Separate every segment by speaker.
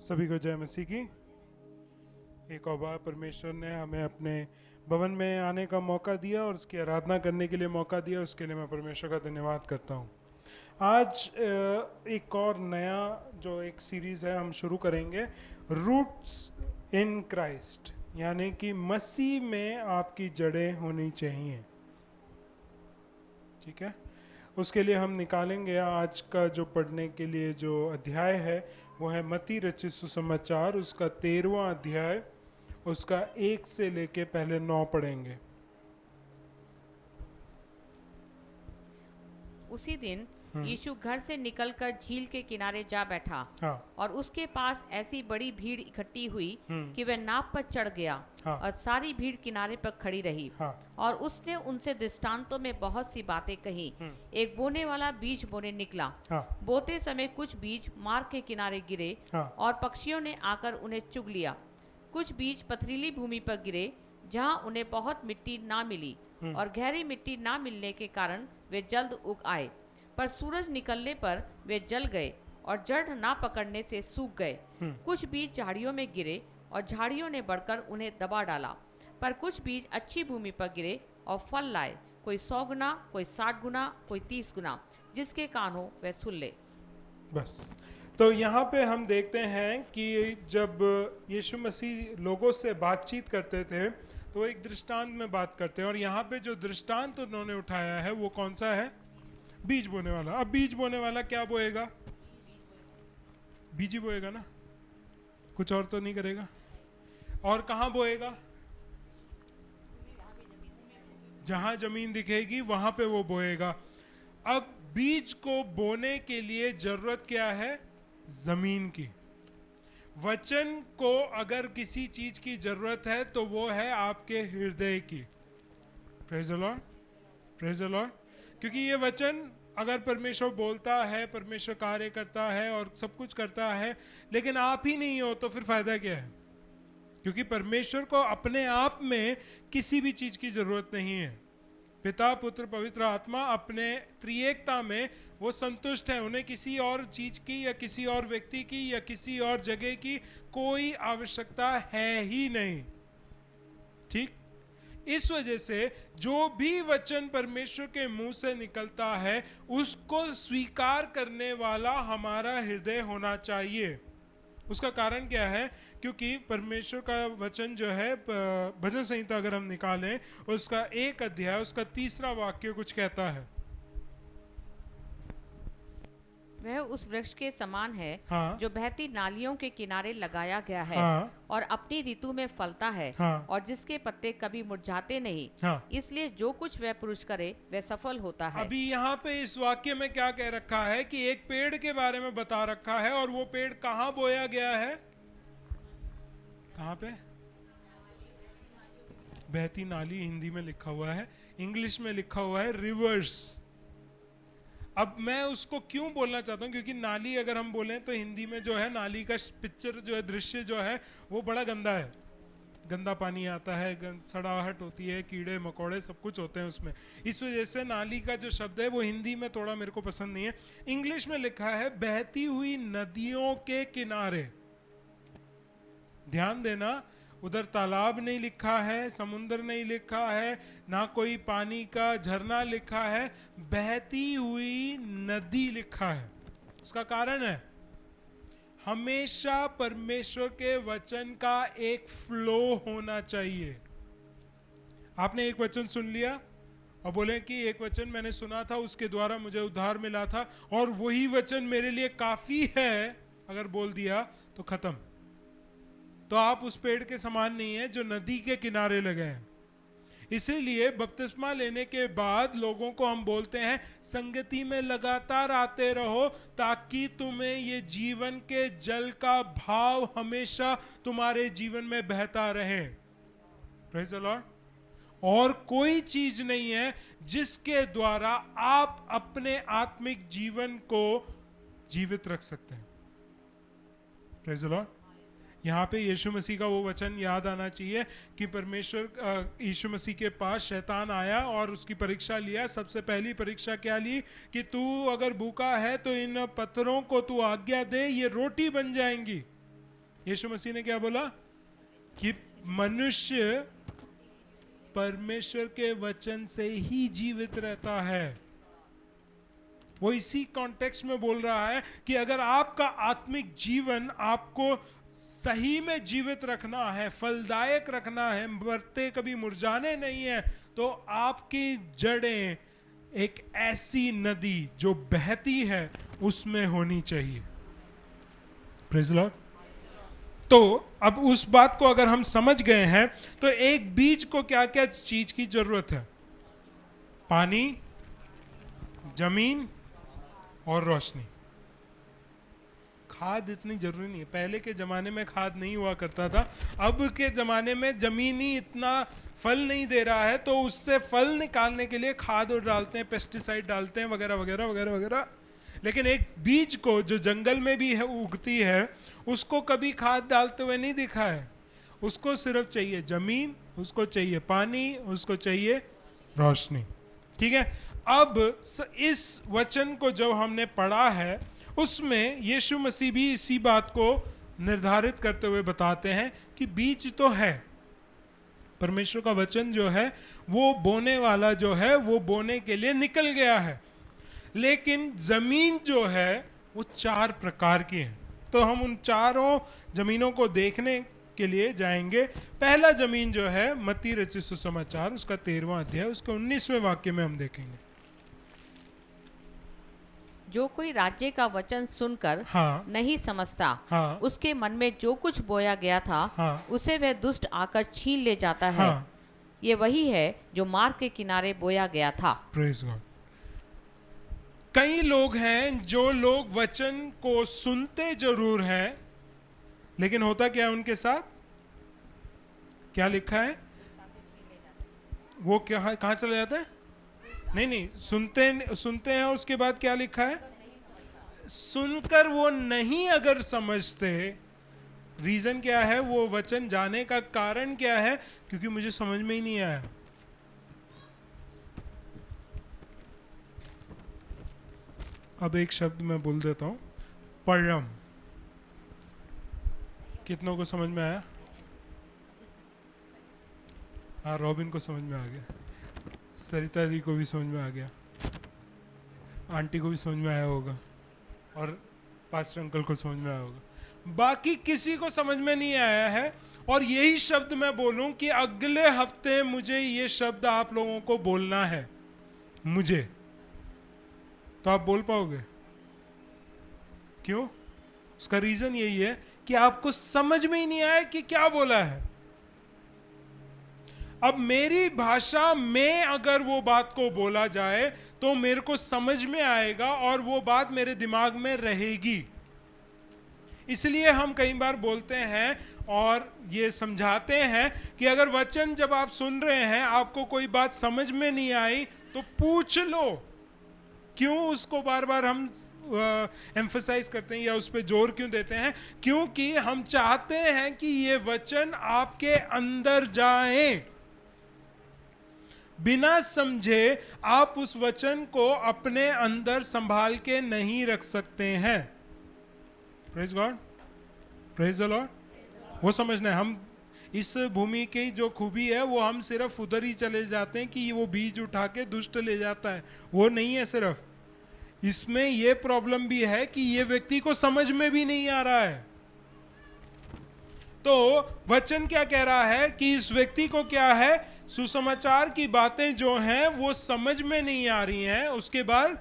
Speaker 1: सभी को जय मसीह की। एक और बार परमेश्वर ने हमें अपने भवन में आने का मौका दिया और उसकी आराधना करने के लिए मौका दिया, उसके लिए मैं परमेश्वर का धन्यवाद करता हूँ। आज एक और नया जो एक सीरीज़ है हम शुरू करेंगे, रूट्स इन क्राइस्ट, यानी कि मसीह में आपकी जड़ें होनी चाहिए। ठीक है, उसके लिए हम निकालेंगे आज का जो पढ़ने के लिए जो अध्याय है वो है मत्ती रचित सुसमाचार, उसका 13वां अध्याय, उसका 1 से लेके पहले 9 पढ़ेंगे।
Speaker 2: उसी दिन यीशु घर से निकलकर झील के किनारे जा बैठा।
Speaker 1: हाँ
Speaker 2: और उसके पास ऐसी बड़ी भीड़ इकट्ठी हुई कि वह नाव पर चढ़ गया।
Speaker 1: हाँ।
Speaker 2: और सारी भीड़ किनारे पर खड़ी रही।
Speaker 1: हाँ।
Speaker 2: और उसने उनसे दृष्टांतों में बहुत सी बातें कही। एक बोने वाला बीज बोने निकला।
Speaker 1: हाँ।
Speaker 2: बोते समय कुछ बीज मार्ग के किनारे गिरे।
Speaker 1: हाँ।
Speaker 2: और पक्षियों ने आकर उन्हें चुग लिया। कुछ बीज पथरीली भूमि पर गिरे, जहाँ उन्हें बहुत मिट्टी ना मिली और गहरी मिट्टी ना मिलने के कारण वे जल्द उग आए। पर सूरज निकलने पर वे जल गए और जड़ ना पकड़ने से सूख गए। कुछ बीज झाड़ियों में गिरे और झाड़ियों ने बढ़कर उन्हें दबा डाला। पर कुछ बीज अच्छी भूमि पर गिरे और फल लाए, कोई 100 गुना, कोई 60 गुना, कोई 30 गुना। जिसके कान हो वह सुन ले।
Speaker 1: बस, तो यहाँ पे हम देखते हैं कि जब यीशु मसीह लोगों से बातचीत करते थे तो एक दृष्टांत में बात करते हैं, और यहाँ पे जो दृष्टांत उन्होंने उठाया है वो कौन सा है? बीज बोने वाला। अब बीज बोने वाला क्या बोएगा? बीज ही बोएगा ना, कुछ और तो नहीं करेगा। और कहाँ बोएगा? जहां जमीन दिखेगी वहां पे वो बोएगा। अब बीज को बोने के लिए जरूरत क्या है? जमीन की। वचन को अगर किसी चीज की जरूरत है तो वो है आपके हृदय की। Praise the Lord, praise the Lord. क्योंकि ये वचन अगर परमेश्वर बोलता है, परमेश्वर कार्य करता है और सब कुछ करता है, लेकिन आप ही नहीं हो तो फिर फायदा क्या है? क्योंकि परमेश्वर को अपने आप में किसी भी चीज की जरूरत नहीं है। पिता, पुत्र, पवित्र आत्मा अपने त्रिएकता में वो संतुष्ट है। उन्हें किसी और चीज की या किसी और व्यक्ति की या किसी और जगह की कोई आवश्यकता है ही नहीं। ठीक, इस वजह से जो भी वचन परमेश्वर के मुंह से निकलता है उसको स्वीकार करने वाला हमारा हृदय होना चाहिए। उसका कारण क्या है? क्योंकि परमेश्वर का वचन जो है, भजन संहिता अगर हम निकालें, उसका 1 अध्याय, उसका 3रा वाक्य कुछ कहता है।
Speaker 2: वह उस वृक्ष के समान है।
Speaker 1: हाँ।
Speaker 2: जो बहती नालियों के किनारे लगाया गया है।
Speaker 1: हाँ।
Speaker 2: और अपनी ऋतु में फलता है।
Speaker 1: हाँ।
Speaker 2: और जिसके पत्ते कभी मुरझाते नहीं।
Speaker 1: हाँ।
Speaker 2: इसलिए जो कुछ वह पुरुष करे वह सफल होता है।
Speaker 1: अभी यहाँ पे इस वाक्य में क्या कह रखा है कि एक पेड़ के बारे में बता रखा है, और वो पेड़ कहाँ बोया गया है? कहाँ पे? बहती नाली हिंदी में लिखा हुआ है, इंग्लिश में लिखा हुआ है रिवर्स। अब मैं उसको क्यों बोलना चाहता हूँ, क्योंकि नाली अगर हम बोलें तो हिंदी में जो है नाली का पिक्चर जो है, दृश्य जो है वो बड़ा गंदा है। गंदा पानी आता है, सड़ाहट होती है, कीड़े मकोड़े सब कुछ होते हैं उसमें। इस वजह से नाली का जो शब्द है वो हिंदी में थोड़ा मेरे को पसंद नहीं है। इंग्लिश में लिखा है बहती हुई नदियों के किनारे। ध्यान देना, उधर तालाब नहीं लिखा है, समुद्र नहीं लिखा है, ना कोई पानी का झरना लिखा है, बहती हुई नदी लिखा है। उसका कारण है हमेशा परमेश्वर के वचन का एक फ्लो होना चाहिए। आपने एक वचन सुन लिया और बोले कि एक वचन मैंने सुना था, उसके द्वारा मुझे उद्धार मिला था और वही वचन मेरे लिए काफी है, अगर बोल दिया तो खत्म। तो आप उस पेड़ के समान नहीं है जो नदी के किनारे लगे हैं। इसीलिए बपतिस्मा लेने के बाद लोगों को हम बोलते हैं संगति में लगातार आते रहो, ताकि तुम्हें ये जीवन के जल का भाव हमेशा तुम्हारे जीवन में बहता रहे। Praise the Lord. और कोई चीज नहीं है जिसके द्वारा आप अपने आत्मिक जीवन को जीवित रख सकते हैं। Praise the Lord. यहाँ पे यीशु मसीह का वो वचन याद आना चाहिए कि परमेश्वर यीशु मसीह के पास शैतान आया और उसकी परीक्षा लिया। सबसे पहली परीक्षा क्या ली कि तू अगर भूखा है तो इन पत्थरों को तू आज्ञा दे, ये रोटी बन जाएंगी। यीशु मसीह ने क्या बोला कि मनुष्य परमेश्वर के वचन से ही जीवित रहता है। वो इसी कॉन्टेक्स्ट में बोल रहा है कि अगर आपका आत्मिक जीवन आपको सही में जीवित रखना है, फलदायक रखना है, मरते कभी मुरझाने नहीं है, तो आपकी जड़ें एक ऐसी नदी जो बहती है उसमें होनी चाहिए। Praise Lord. तो अब उस बात को अगर हम समझ गए हैं तो एक बीज को क्या क्या चीज की जरूरत है? पानी, जमीन और रोशनी। खाद इतनी जरूरी नहीं है। पहले के जमाने में खाद नहीं हुआ करता था, अब के जमाने में जमीन ही इतना फल नहीं दे रहा है तो उससे फल निकालने के लिए खाद और डालते हैं, पेस्टिसाइड डालते हैं, वगैरह वगैरह वगैरह वगैरह। लेकिन एक बीज को जो जंगल में भी है, उगती है, उसको कभी खाद डालते हुए नहीं दिखा है। उसको सिर्फ चाहिए जमीन, उसको चाहिए पानी, उसको चाहिए रोशनी। ठीक है। अब इस वचन को जब हमने पढ़ा है उसमें यीशु मसीह भी इसी बात को निर्धारित करते हुए बताते हैं कि बीज तो है, परमेश्वर का वचन जो है वो बोने वाला जो है वो बोने के लिए निकल गया है, लेकिन जमीन जो है वो 4 प्रकार की है। तो हम उन चारों जमीनों को देखने के लिए जाएंगे। पहला जमीन जो है मत्ती रचित सुसमाचार उसका 13वां अध्याय उसके 19वें वाक्य में हम देखेंगे।
Speaker 2: जो कोई राज्य का वचन सुनकर
Speaker 1: हाँ,
Speaker 2: नहीं समझता,
Speaker 1: हाँ,
Speaker 2: उसके मन में जो कुछ बोया गया था,
Speaker 1: हाँ,
Speaker 2: उसे वह दुष्ट आकर छीन ले जाता है।
Speaker 1: हाँ,
Speaker 2: ये वही है जो मार्ग के किनारे बोया गया था।
Speaker 1: Praise God. कई लोग हैं जो लोग वचन को सुनते जरूर हैं, लेकिन होता क्या है उनके साथ? क्या लिखा है? वो क्या कहाँ चले जाते हैं? नहीं, सुनते हैं, उसके बाद क्या लिखा है? सुनकर वो नहीं अगर समझते। रीजन क्या है? वो वचन जाने का कारण क्या है? क्योंकि मुझे समझ में ही नहीं आया। अब एक शब्द मैं बोल देता हूं, परम। कितनों को समझ में आया? हाँ, रॉबिन को समझ में आ गया, सरिता दी को भी समझ में आ गया, आंटी को भी समझ में आया होगा, और पास्टर अंकल को समझ में आया होगा। बाकी किसी को समझ में नहीं आया है। और यही शब्द मैं बोलूं कि अगले हफ्ते मुझे ये शब्द आप लोगों को बोलना है, मुझे, तो आप बोल पाओगे? क्यों? उसका रीजन यही है कि आपको समझ में ही नहीं आया कि क्या बोला है। अब मेरी भाषा में अगर वो बात को बोला जाए तो मेरे को समझ में आएगा और वो बात मेरे दिमाग में रहेगी। इसलिए हम कई बार बोलते हैं और ये समझाते हैं कि अगर वचन जब आप सुन रहे हैं आपको कोई बात समझ में नहीं आई तो पूछ लो। क्यों उसको बार बार हम एम्फसाइज करते हैं या उस पर जोर क्यों देते हैं? क्योंकि हम चाहते हैं कि ये वचन आपके अंदर जाए। बिना समझे आप उस वचन को अपने अंदर संभाल के नहीं रख सकते हैं। Praise God, praise the Lord. वो समझना है, हम इस भूमि की जो खूबी है वो हम सिर्फ उधर ही चले जाते हैं कि वो बीज उठा के दुष्ट ले जाता है, वो नहीं है। सिर्फ इसमें ये प्रॉब्लम भी है कि ये व्यक्ति को समझ में भी नहीं आ रहा है। तो वचन क्या कह रहा है कि इस व्यक्ति को क्या है, सुसमाचार की बातें जो हैं वो समझ में नहीं आ रही हैं। उसके बाद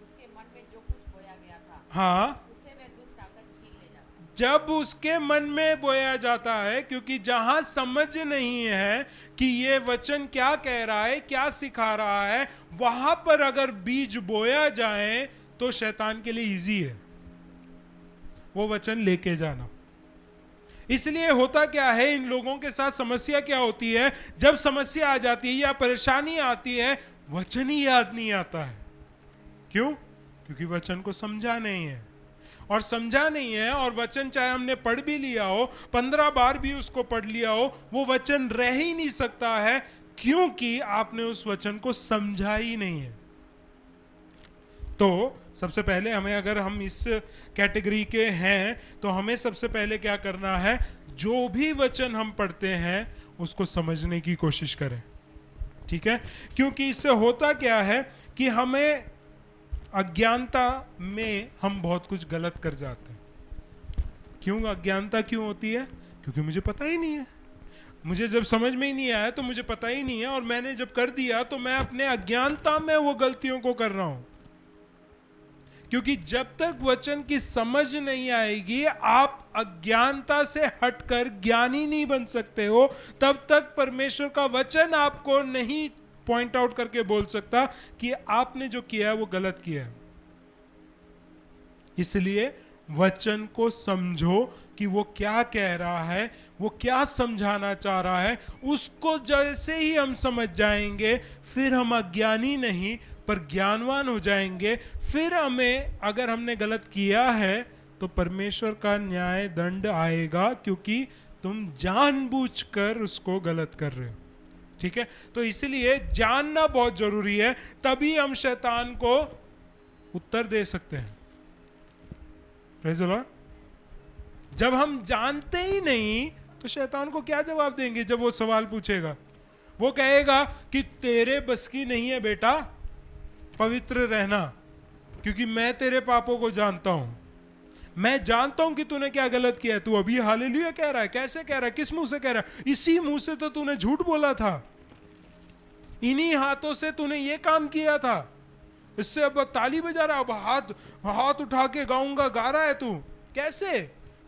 Speaker 2: उसके मन में जो कुछ बोया गया था,
Speaker 1: हाँ,
Speaker 2: उसे वह दुष्ट आकर छीन ले जाता है।
Speaker 1: जब उसके मन में बोया जाता है, क्योंकि जहां समझ नहीं है कि ये वचन क्या कह रहा है, क्या सिखा रहा है, वहां पर अगर बीज बोया जाए तो शैतान के लिए इजी है वो वचन लेके जाना। इसलिए होता क्या है, इन लोगों के साथ समस्या क्या होती है? जब समस्या आ जाती है या परेशानी आती है, वचन ही याद नहीं आता है। क्यों? क्योंकि वचन को समझा नहीं है। और समझा नहीं है, और वचन चाहे हमने पढ़ भी लिया हो, 15 बार भी उसको पढ़ लिया हो, वो वचन रह ही नहीं सकता है, क्योंकि आपने उस वचन को समझा ही नहीं है। तो सबसे पहले हमें, अगर हम इस कैटेगरी के हैं तो हमें सबसे पहले क्या करना है, जो भी वचन हम पढ़ते हैं उसको समझने की कोशिश करें, ठीक है। क्योंकि इससे होता क्या है कि हमें अज्ञानता में हम बहुत कुछ गलत कर जाते हैं। क्यों अज्ञानता क्यों होती है? क्योंकि मुझे पता ही नहीं है। मुझे जब समझ में ही नहीं आया तो मुझे पता ही नहीं है, और मैंने जब कर दिया तो मैं अपने अज्ञानता में वो गलतियों को कर रहा हूं। क्योंकि जब तक वचन की समझ नहीं आएगी, आप अज्ञानता से हटकर ज्ञानी नहीं बन सकते हो। तब तक परमेश्वर का वचन आपको नहीं पॉइंट आउट करके बोल सकता कि आपने जो किया है वो गलत किया है। इसलिए वचन को समझो कि वो क्या कह रहा है, वो क्या समझाना चाह रहा है। उसको जैसे ही हम समझ जाएंगे, फिर हम अज्ञानी नहीं पर ज्ञानवान हो जाएंगे। फिर हमें, अगर हमने गलत किया है तो परमेश्वर का न्याय दंड आएगा, क्योंकि तुम जानबूझकर उसको गलत कर रहे हो, ठीक है। तो इसलिए जानना बहुत जरूरी है, तभी हम शैतान को उत्तर दे सकते हैं। Praise the Lord. जब हम जानते ही नहीं तो शैतान को क्या जवाब देंगे? जब वो सवाल पूछेगा, वो कहेगा कि तेरे बस की नहीं है बेटा पवित्र रहना, क्योंकि मैं तेरे पापों को जानता हूं। मैं जानता हूं कि तूने क्या गलत किया है। तू अभी हालेलुया कह रहा है, कैसे कह रहा है, किस मुंह से कह रहा है? इसी मुंह से तो तूने झूठ बोला था, इन्हीं हाथों से तूने ये काम किया था। इससे अब ताली बजा रहा है, अब हाथ उठा के गाऊंगा, गा रहा है तू। कैसे?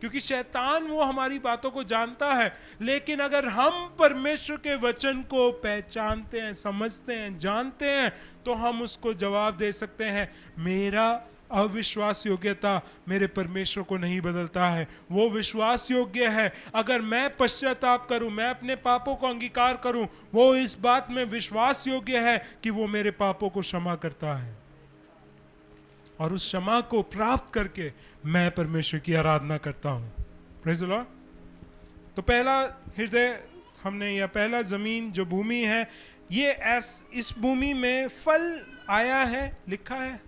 Speaker 1: क्योंकि शैतान वो हमारी बातों को जानता है। लेकिन अगर हम परमेश्वर के वचन को पहचानते हैं, समझते हैं, जानते हैं, तो हम उसको जवाब दे सकते हैं, मेरा अविश्वास योग्यता मेरे परमेश्वर को नहीं बदलता है, वो विश्वास योग्य है। अगर मैं पश्चाताप करूं, मैं अपने पापों को अंगीकार करूं, वो इस बात में विश्वास योग्य है कि वो मेरे पापों को क्षमा करता है, और उस क्षमा को प्राप्त करके मैं परमेश्वर की आराधना करता हूं। Praise the Lord. तो पहला हृदय हमने, या पहला जमीन जो भूमि है, ये इस भूमि में फल आया है लिखा है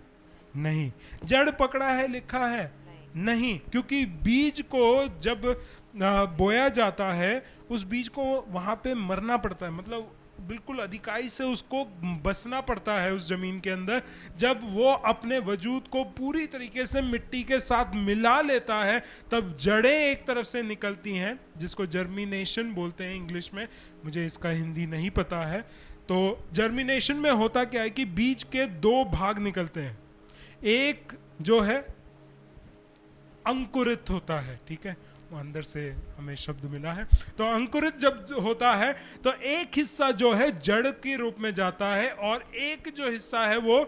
Speaker 1: नहीं, जड़ पकड़ा है लिखा है नहीं। क्योंकि बीज को जब बोया जाता है, उस बीज को वहां पे मरना पड़ता है, मतलब बिल्कुल अधिकाई से उसको बसना पड़ता है उस जमीन के अंदर। जब वो अपने वजूद को पूरी तरीके से मिट्टी के साथ मिला लेता है, तब जड़ें एक तरफ से निकलती हैं, जिसको जर्मिनेशन बोलते हैं इंग्लिश में, मुझे इसका हिंदी नहीं पता है। तो जर्मिनेशन में होता क्या है कि बीज के दो भाग निकलते हैं। एक जो है अंकुरित होता है, ठीक है, वो अंदर से हमें शब्द मिला है। तो अंकुरित जब होता है तो एक हिस्सा जो है जड़ के रूप में जाता है, और एक जो हिस्सा है वो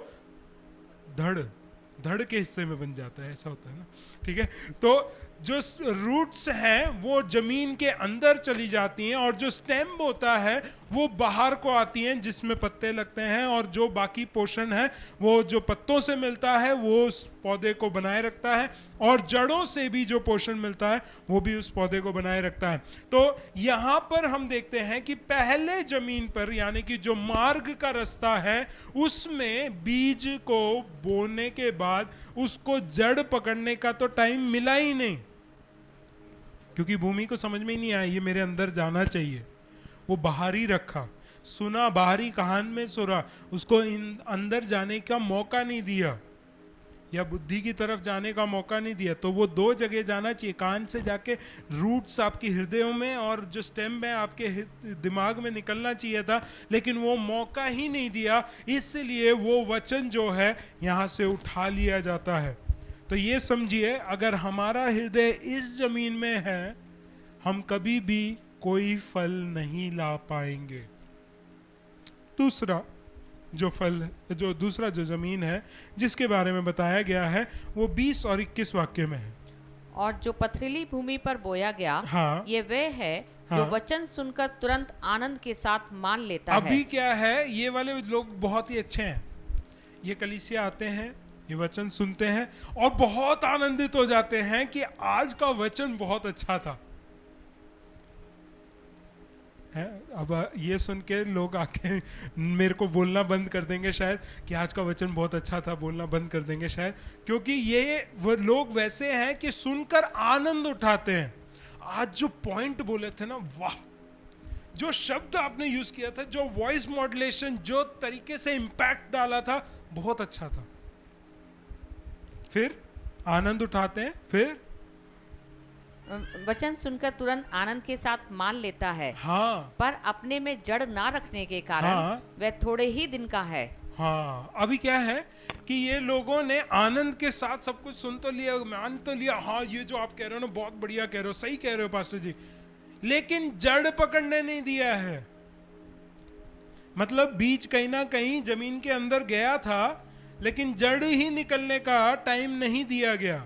Speaker 1: धड़ के हिस्से में बन जाता है, ऐसा होता है ना, ठीक है। तो जो रूट्स हैं वो जमीन के अंदर चली जाती हैं, और जो स्टेम होता है वो बाहर को आती हैं, जिसमें पत्ते लगते हैं, और जो बाकी पोषण है वो जो पत्तों से मिलता है वो उस पौधे को बनाए रखता है, और जड़ों से भी जो पोषण मिलता है वो भी उस पौधे को बनाए रखता है। तो यहाँ पर हम देखते हैं कि पहले जमीन पर, यानी कि जो मार्ग का रास्ता है, उसमें बीज को बोने के बाद उसको जड़ पकड़ने का तो टाइम मिला ही नहीं, क्योंकि भूमि को समझ में ही नहीं आया ये मेरे अंदर जाना चाहिए। वो बाहर ही रखा, सुना, बाहरी कान में सुना, उसको अंदर जाने का मौका नहीं दिया, या बुद्धि की तरफ जाने का मौका नहीं दिया। तो वो दो जगह जाना चाहिए, कान से जाके रूट्स आपकी हृदयों में, और जो स्टेम है आपके दिमाग में निकलना चाहिए था, लेकिन वो मौका ही नहीं दिया। इसलिए वो वचन जो है यहाँ से उठा लिया जाता है। तो ये समझिए, अगर हमारा हृदय इस जमीन में है, हम कभी भी कोई फल नहीं ला पाएंगे। दूसरा जो जमीन है जिसके बारे में बताया गया है, वो 20 और 21 वाक्य में है।
Speaker 2: और जो पथरीली भूमि पर बोया गया,
Speaker 1: हाँ,
Speaker 2: ये वे है जो
Speaker 1: हाँ,
Speaker 2: वचन सुनकर तुरंत आनंद के साथ मान लेता है।
Speaker 1: अभी क्या है, ये वाले लोग बहुत ही अच्छे हैं। ये कलीसिया आते हैं, ये वचन सुनते हैं और बहुत आनंदित हो जाते हैं कि आज का वचन बहुत अच्छा था, है। अब ये सुन के लोग आके मेरे को बोलना बंद कर देंगे शायद कि आज का वचन बहुत अच्छा था, बोलना बंद कर देंगे शायद, क्योंकि ये वो लोग वैसे हैं कि सुनकर आनंद उठाते हैं। आज जो पॉइंट बोले थे ना, वाह, जो शब्द आपने यूज किया था, जो वॉइस मॉड्यूलेशन, जो तरीके से इंपैक्ट डाला था, बहुत अच्छा था। फिर आनंद उठाते हैं, फिर
Speaker 2: वचन सुनकर तुरंत आनंद के साथ मान लेता है,
Speaker 1: हाँ
Speaker 2: पर अपने में जड़ ना रखने के कारण
Speaker 1: हाँ।
Speaker 2: वह थोड़े ही दिन का है।
Speaker 1: हाँ, अभी क्या है कि ये लोगों ने आनंद के साथ सब कुछ सुन तो लिया, मान तो लिया, हाँ ये जो आप कह रहे हो ना बहुत बढ़िया कह रहे हो, सही कह रहे हो पास्टर जी, लेकिन जड़ पकड़ने नहीं दिया है। मतलब बीज कहीं ना कहीं जमीन के अंदर गया था, लेकिन जड़ ही निकलने का टाइम नहीं दिया गया,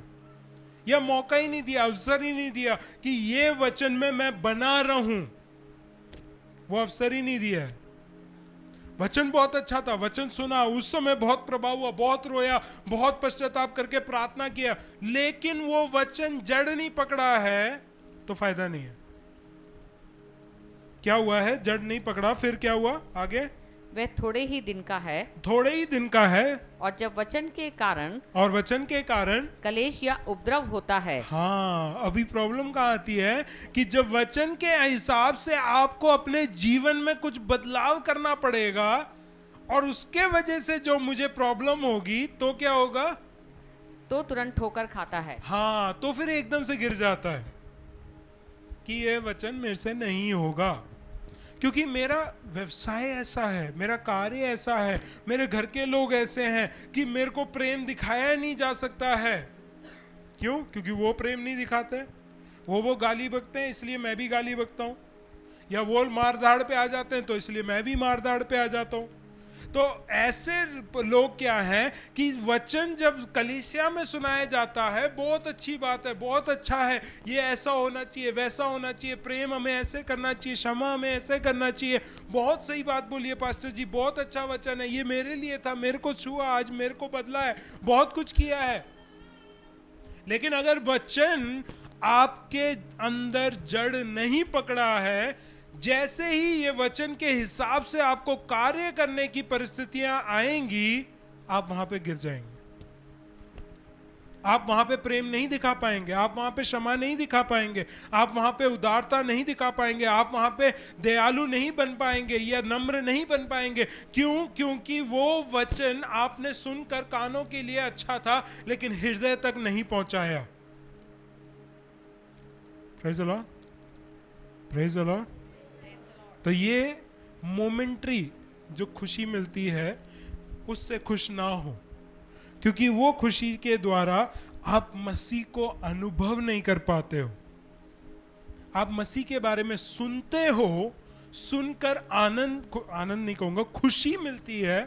Speaker 1: या मौका ही नहीं दिया, अवसर ही नहीं दिया कि ये वचन में मैं बना रहूं, वो अवसर ही नहीं दिया है। वचन बहुत अच्छा था, वचन सुना, उस समय बहुत प्रभाव हुआ, बहुत रोया, बहुत पश्चाताप करके प्रार्थना किया, लेकिन वो वचन जड़ नहीं पकड़ा है तो फायदा नहीं है। क्या हुआ है? जड़ नहीं पकड़ा, फिर क्या हुआ आगे?
Speaker 2: वह थोड़े ही दिन का है,
Speaker 1: थोड़े ही दिन का है,
Speaker 2: और जब वचन के कारण
Speaker 1: और वचन के कारण
Speaker 2: कलेश या उपद्रव होता है।
Speaker 1: हाँ, अभी प्रॉब्लम कहाँ आती है कि जब वचन के हिसाब से आपको अपने जीवन में कुछ बदलाव करना पड़ेगा, और उसके वजह से जो मुझे प्रॉब्लम होगी, तो क्या होगा?
Speaker 2: तो तुरंत ठोकर खाता है।
Speaker 1: हाँ, तो फिर एकदम से गिर जाता है कि ये वचन मेरे से नहीं होगा, क्योंकि मेरा व्यवसाय ऐसा है, मेरा कार्य ऐसा है, मेरे घर के लोग ऐसे हैं कि मेरे को प्रेम दिखाया नहीं जा सकता है। क्यों? क्योंकि वो प्रेम नहीं दिखाते, वो गाली बकते हैं, इसलिए मैं भी गाली बकता हूं, या वो मारधाड़ पे आ जाते हैं तो इसलिए मैं भी मारधाड़ पे आ जाता हूं। तो ऐसे लोग क्या हैं कि वचन जब कलीसिया में सुनाया जाता है, बहुत अच्छी बात है, बहुत अच्छा है, ये ऐसा होना चाहिए, वैसा होना चाहिए, प्रेम हमें ऐसे करना चाहिए, क्षमा हमें ऐसे करना चाहिए, बहुत सही बात बोलिए पास्टर जी, बहुत अच्छा वचन है, ये मेरे लिए था, मेरे को छुआ, आज मेरे को बदला है, बहुत कुछ किया है। लेकिन अगर वचन आपके अंदर जड़ नहीं पकड़ा है, जैसे ही ये वचन के हिसाब से आपको कार्य करने की परिस्थितियां आएंगी, आप वहां पे गिर जाएंगे, आप वहां पे प्रेम नहीं दिखा पाएंगे, आप वहां पे क्षमा नहीं दिखा पाएंगे, आप वहां पे उदारता नहीं दिखा पाएंगे, आप वहां पे दयालु नहीं बन पाएंगे या नम्र नहीं बन पाएंगे। क्यों? क्योंकि वो वचन आपने सुनकर कानों के लिए अच्छा था, लेकिन हृदय तक नहीं पहुंचाया। Praise the Lord, praise the Lord. तो ये मोमेंट्री जो खुशी मिलती है, उससे खुश ना हो, क्योंकि वो खुशी के द्वारा आप मसीह को अनुभव नहीं कर पाते हो। आप मसीह के बारे में सुनते हो, सुनकर आनंद नहीं कहूंगा, खुशी मिलती है,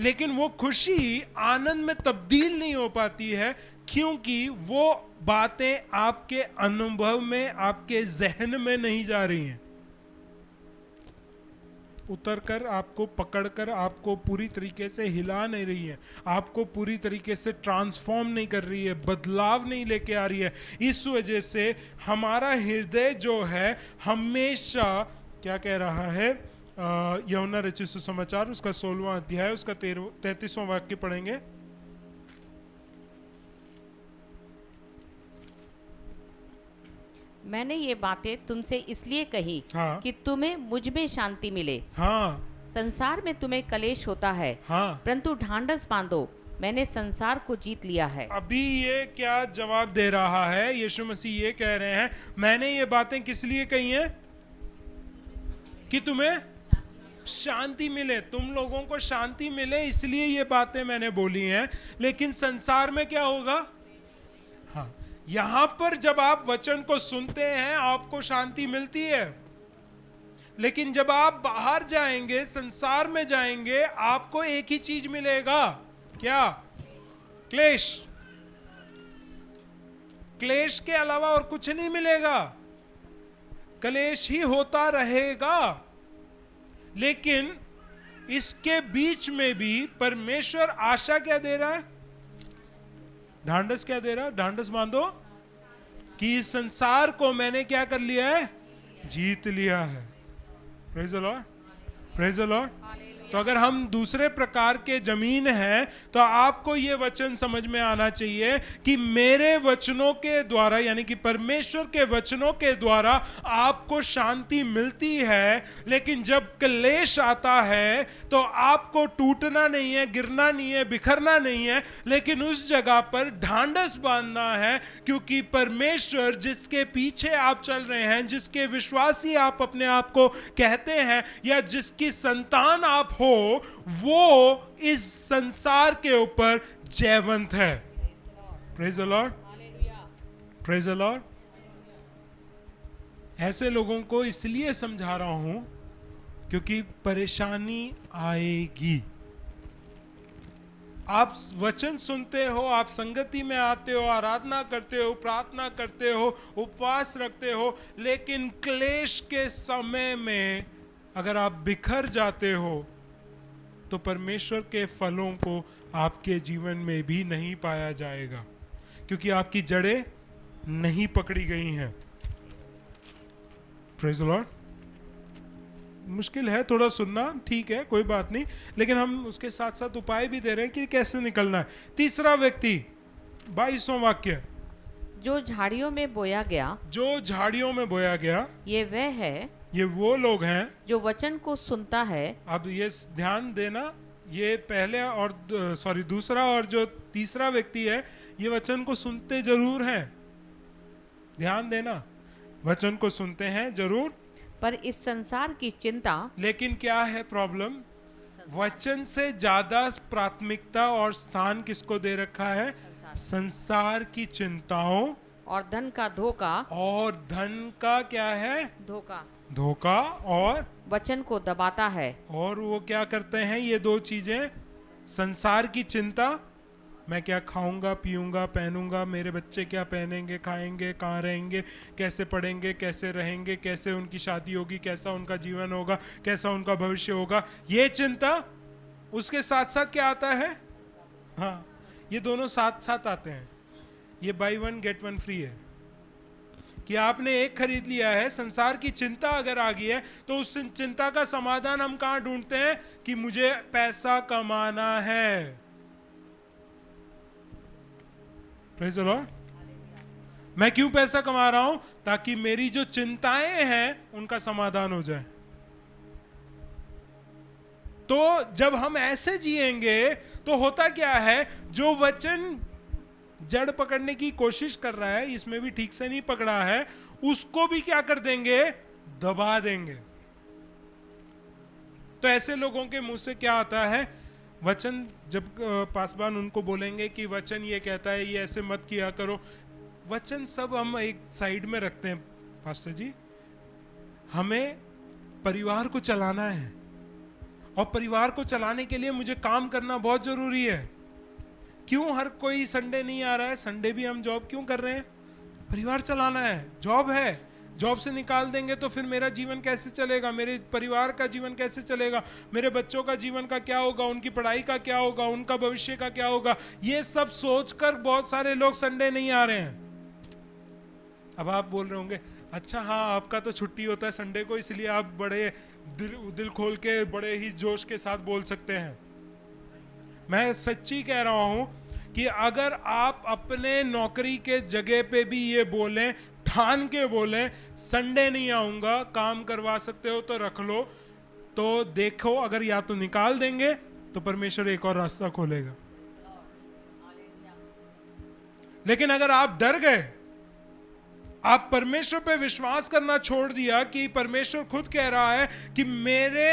Speaker 1: लेकिन वो खुशी आनंद में तब्दील नहीं हो पाती है, क्योंकि वो बातें आपके अनुभव में, आपके जहन में नहीं जा रही हैं, उतर कर आपको पकड़कर आपको पूरी तरीके से हिला नहीं रही है, आपको पूरी तरीके से ट्रांसफॉर्म नहीं कर रही है, बदलाव नहीं लेके आ रही है। इस वजह से हमारा हृदय जो है हमेशा क्या कह रहा है? यूहन्ना रचित सुसमाचार उसका 16वां अध्याय उसका 33वां वाक्य पढ़ेंगे।
Speaker 2: मैंने ये बातें तुमसे इसलिए कही,
Speaker 1: हाँ,
Speaker 2: कि तुम्हें मुझ में शांति मिले।
Speaker 1: हाँ,
Speaker 2: संसार में तुम्हें कलेश होता है,
Speaker 1: हाँ,
Speaker 2: परंतु ढांढस बांधो, मैंने संसार को जीत लिया है।
Speaker 1: अभी ये क्या जवाब दे रहा है? यीशु मसीह ये कह रहे हैं, मैंने ये बातें किस लिए कही हैं? कि तुम्हें शांति मिले, तुम लोगों को शांति मिले, इसलिए ये बातें मैंने बोली हैं। लेकिन संसार में क्या होगा? हाँ, यहां पर जब आप वचन को सुनते हैं आपको शांति मिलती है, लेकिन जब आप बाहर जाएंगे, संसार में जाएंगे, आपको एक ही चीज मिलेगा। क्या? क्लेश। क्लेश के अलावा और कुछ नहीं मिलेगा, क्लेश ही होता रहेगा। लेकिन इसके बीच में भी परमेश्वर आशा क्या दे रहा है? ढांढस क्या दे रहा है? ढांढस बांधो कि इस संसार को मैंने क्या कर लिया है? जीत लिया है। Praise the Lord, praise the Lord. तो अगर हम दूसरे प्रकार के जमीन हैं तो आपको ये वचन समझ में आना चाहिए कि मेरे वचनों के द्वारा, यानी कि परमेश्वर के वचनों के द्वारा आपको शांति मिलती है। लेकिन जब क्लेश आता है तो आपको टूटना नहीं है, गिरना नहीं है, बिखरना नहीं है, लेकिन उस जगह पर ढांढस बांधना है, क्योंकि परमेश्वर जिसके पीछे आप चल रहे हैं, जिसके विश्वासी आप अपने आप को कहते हैं, या जिसकी संतान आप हो, वो इस संसार के ऊपर जयवंत है। Praise the Lord, praise the Lord. ऐसे लोगों को इसलिए समझा रहा हूं क्योंकि परेशानी आएगी। आप वचन सुनते हो, आप संगति में आते हो, आराधना करते हो, प्रार्थना करते हो, उपवास रखते हो, लेकिन क्लेश के समय में अगर आप बिखर जाते हो तो परमेश्वर के फलों को आपके जीवन में भी नहीं पाया जाएगा, क्योंकि आपकी जड़ें नहीं पकड़ी गई हैं। Praise the Lord. मुश्किल है थोड़ा सुनना, ठीक है, कोई बात नहीं, लेकिन हम उसके साथ साथ उपाय भी दे रहे हैं कि कैसे निकलना है। तीसरा व्यक्ति, 22वां वाक्य,
Speaker 2: जो झाड़ियों में बोया गया,
Speaker 1: जो झाड़ियों में बोया गया,
Speaker 2: ये वह है,
Speaker 1: ये वो लोग हैं
Speaker 2: जो वचन को सुनता है।
Speaker 1: अब ये ध्यान देना, ये पहले और दूसरा और जो तीसरा व्यक्ति है, ये वचन को सुनते जरूर हैं, ध्यान देना, वचन को सुनते हैं जरूर,
Speaker 2: पर इस संसार की चिंता,
Speaker 1: लेकिन क्या है प्रॉब्लम, वचन से ज्यादा प्राथमिकता और स्थान किसको दे रखा है, संसार की चिंताओं
Speaker 2: और धन का धोखा,
Speaker 1: और धन का क्या है,
Speaker 2: धोखा,
Speaker 1: धोखा, और
Speaker 2: वचन को दबाता है।
Speaker 1: और वो क्या करते हैं, ये दो चीजें, संसार की चिंता, मैं क्या खाऊंगा, पीऊंगा, पहनूंगा, मेरे बच्चे क्या पहनेंगे, खाएंगे, कहाँ रहेंगे, कैसे पढ़ेंगे, कैसे रहेंगे, कैसे उनकी शादी होगी, कैसा उनका जीवन होगा, कैसा उनका भविष्य होगा, ये चिंता। उसके साथ साथ क्या आता है, हाँ, ये दोनों साथ साथ आते हैं, ये बाय 1 गेट 1 फ्री है, कि आपने एक खरीद लिया है। संसार की चिंता अगर आ गई है तो उस चिंता का समाधान हम कहां ढूंढते हैं, कि मुझे पैसा कमाना है। Praise the Lord. मैं क्यों पैसा कमा रहा हूं, ताकि मेरी जो चिंताएं हैं उनका समाधान हो जाए। तो जब हम ऐसे जिएंगे तो होता क्या है, जो वचन जड़ पकड़ने की कोशिश कर रहा है, इसमें भी ठीक से नहीं पकड़ा है, उसको भी क्या कर देंगे, दबा देंगे। तो ऐसे लोगों के मुंह से क्या आता है, वचन जब पासवान उनको बोलेंगे कि वचन ये कहता है, ये ऐसे मत किया करो, वचन सब हम एक साइड में रखते हैं। पास्टर जी, हमें परिवार को चलाना है, और परिवार को चलाने के लिए मुझे काम करना बहुत जरूरी है। क्यों हर कोई संडे नहीं आ रहा है, संडे भी हम जॉब क्यों कर रहे हैं, परिवार चलाना है, जॉब है, जॉब से निकाल देंगे तो फिर मेरा जीवन कैसे चलेगा, मेरे परिवार का जीवन कैसे चलेगा, मेरे बच्चों का जीवन का क्या होगा, उनकी पढ़ाई का क्या होगा, उनका भविष्य का क्या होगा, ये सब सोचकर बहुत सारे लोग संडे नहीं आ रहे हैं। अब आप बोल रहे होंगे, अच्छा हाँ आपका तो छुट्टी होता है संडे को, इसलिए आप बड़े दिल खोल के बड़े ही जोश के साथ बोल सकते हैं। मैं सच्ची कह रहा हूं कि अगर आप अपने नौकरी के जगह पे भी ये बोलें, ठान के बोलें, संडे नहीं आऊंगा, काम करवा सकते हो तो रख लो, तो देखो अगर या तो निकाल देंगे तो परमेश्वर एक और रास्ता खोलेगा। लेकिन अगर आप डर गए, आप परमेश्वर पे विश्वास करना छोड़ दिया कि परमेश्वर खुद कह रहा है कि मेरे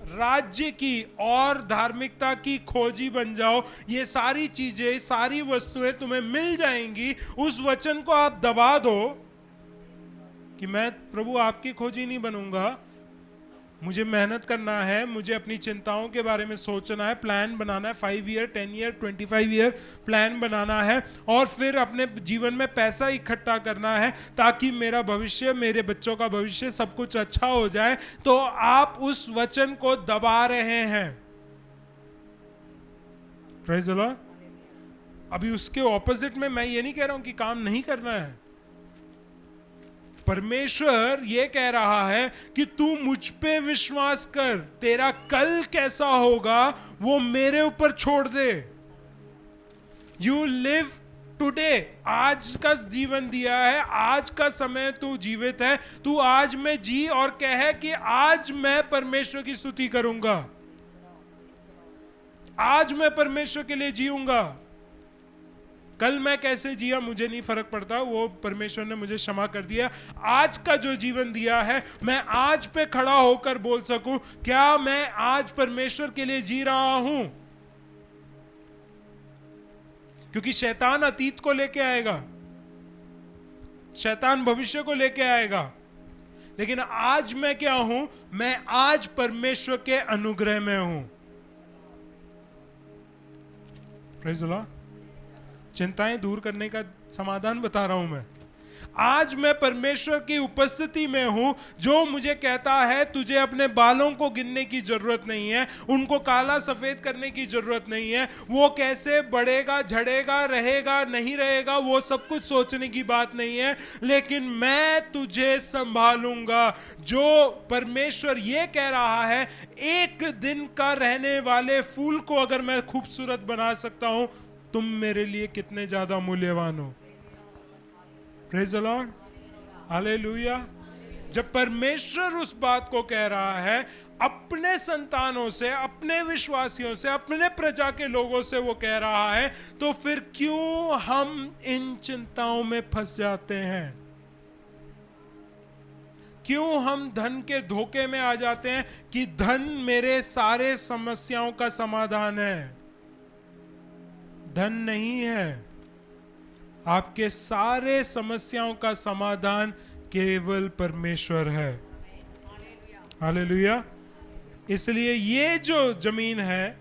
Speaker 1: राज्य की और धार्मिकता की खोजी बन जाओ, ये सारी चीजें, सारी वस्तुएं तुम्हें मिल जाएंगी, उस वचन को आप दबा दो कि मैं प्रभु आपकी खोजी नहीं बनूंगा, मुझे मेहनत करना है, मुझे अपनी चिंताओं के बारे में सोचना है, प्लान बनाना है, 5 ईयर 10 ईयर 25 ईयर प्लान बनाना है, और फिर अपने जीवन में पैसा इकट्ठा करना है ताकि मेरा भविष्य, मेरे बच्चों का भविष्य, सब कुछ अच्छा हो जाए, तो आप उस वचन को दबा रहे हैं। Praise the Lord. अभी उसके ऑपोजिट में मैं ये नहीं कह रहा हूं कि काम नहीं करना है, परमेश्वर ये कह रहा है कि तू मुझ पे विश्वास कर, तेरा कल कैसा होगा वो मेरे ऊपर छोड़ दे। यू लिव टुडे, आज का जीवन दिया है, आज का समय तू जीवित है, तू आज में जी और कहे कि आज मैं परमेश्वर की स्तुति करूंगा, आज मैं परमेश्वर के लिए जीऊंगा। कल मैं कैसे जिया मुझे नहीं फर्क पड़ता, वो परमेश्वर ने मुझे क्षमा कर दिया। आज का जो जीवन दिया है मैं आज पे खड़ा होकर बोल सकूं, क्या मैं आज परमेश्वर के लिए जी रहा हूं? क्योंकि शैतान अतीत को लेके आएगा, शैतान भविष्य को लेके आएगा, लेकिन आज मैं क्या हूं? मैं आज परमेश्वर के अनुग्रह में हूं। Praise the Lord. चिंताएं दूर करने का समाधान बता रहा हूं मैं। आज मैं परमेश्वर की उपस्थिति में हूं, जो मुझे कहता है तुझे अपने बालों को गिनने की जरूरत नहीं है, उनको काला सफेद करने की जरूरत नहीं है, वो कैसे बढ़ेगा, झड़ेगा, रहेगा, नहीं रहेगा, वो सब कुछ सोचने की बात नहीं है, लेकिन मैं तुझे संभालूंगा। जो परमेश्वर ये कह रहा है, एक दिन का रहने वाले फूल को अगर मैं खूबसूरत बना सकता हूं, तुम मेरे लिए कितने ज्यादा मूल्यवान हो। Praise the Lord, hallelujah. जब परमेश्वर उस बात को कह रहा है, अपने संतानों से, अपने विश्वासियों से, अपने प्रजा के लोगों से वो कह रहा है, तो फिर क्यों हम इन चिंताओं में फंस जाते हैं? क्यों हम धन के धोखे में आ जाते हैं कि धन मेरे सारे समस्याओं का समाधान है? धन नहीं है। आपके सारे समस्याओं का समाधान केवल परमेश्वर है। हालेलुया। इसलिए ये जो जमीन है,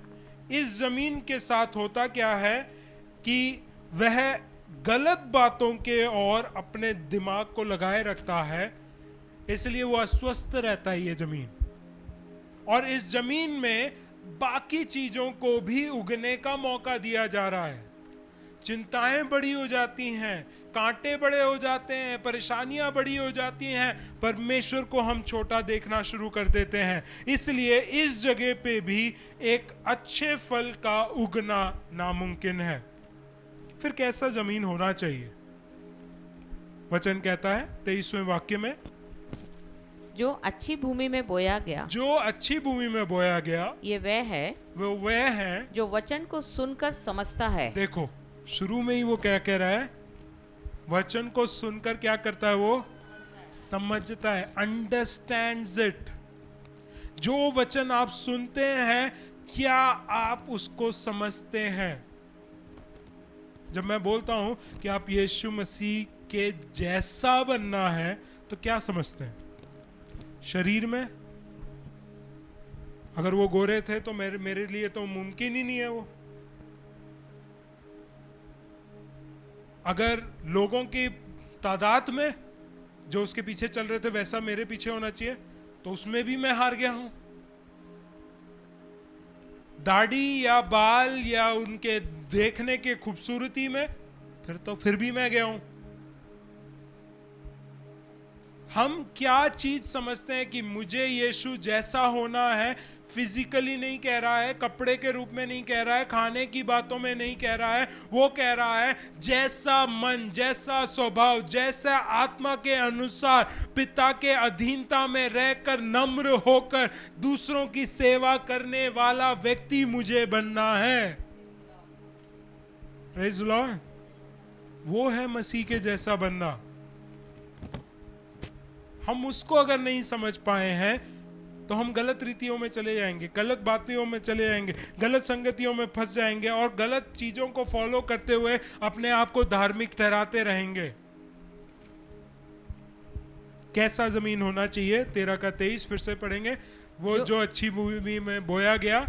Speaker 1: इस जमीन के साथ होता क्या है कि वह गलत बातों के और अपने दिमाग को लगाए रखता है, इसलिए वो अस्वस्थ रहता है ये जमीन। और इस जमीन में बाकी चीजों को भी उगने का मौका दिया जा रहा है। चिंताएं बड़ी हो जाती हैं, कांटे बड़े हो जाते हैं, परेशानियां बड़ी हो जाती हैं, परमेश्वर को हम छोटा देखना शुरू कर देते हैं। इसलिए इस जगह पे भी एक अच्छे फल का उगना नामुमकिन है। फिर कैसा जमीन होना चाहिए? वचन कहता है 23वें वाक्य में,
Speaker 2: जो अच्छी भूमि में बोया गया,
Speaker 1: जो अच्छी भूमि में बोया गया,
Speaker 2: ये वह है जो वचन को सुनकर समझता है।
Speaker 1: देखो शुरू में ही वो क्या कह रहा है? वचन को सुनकर क्या करता है? वो समझता है, अंडरस्टैंड्स इट। जो वचन आप सुनते हैं, क्या आप उसको समझते हैं? जब मैं बोलता हूं कि आप यीशु मसीह के जैसा बनना है, तो क्या समझते हैं? शरीर में अगर वो गोरे थे तो मेरे लिए तो मुमकिन ही नहीं है वो। अगर लोगों की तादाद में जो उसके पीछे चल रहे थे वैसा मेरे पीछे होना चाहिए, तो उसमें भी मैं हार गया हूं। दाढ़ी या बाल या उनके देखने के खूबसूरती में फिर भी मैं गया हूं। हम क्या चीज समझते हैं कि मुझे यीशु जैसा होना है? फिजिकली नहीं कह रहा है, कपड़े के रूप में नहीं कह रहा है, खाने की बातों में नहीं कह रहा है, वो कह रहा है जैसा मन, जैसा स्वभाव, जैसा आत्मा के अनुसार पिता के अधीनता में रहकर नम्र होकर दूसरों की सेवा करने वाला व्यक्ति मुझे बनना है। Praise the Lord. वो है मसीह के जैसा बनना। हम उसको अगर नहीं समझ पाए हैं तो हम गलत रीतियों में चले जाएंगे, गलत बातों में चले जाएंगे, गलत संगतियों में फंस जाएंगे और गलत चीजों को फॉलो करते हुए अपने आप को धार्मिक ठहराते रहेंगे। कैसा जमीन होना चाहिए? 13 का 23 फिर से पढ़ेंगे। वो जो अच्छी भूमि में बोया गया,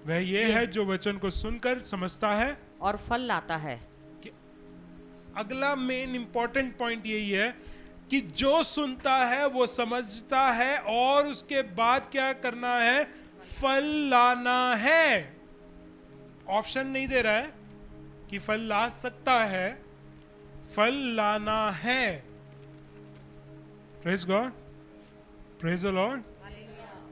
Speaker 1: वह ये है जो वचन को सुनकर समझता है
Speaker 2: और फल लाता है।
Speaker 1: अगला मेन इंपॉर्टेंट पॉइंट यही है कि जो सुनता है वो समझता है और उसके बाद क्या करना है? फल लाना है। ऑप्शन नहीं दे रहा है कि फल ला सकता है, फल लाना है। Praise God, praise the Lord.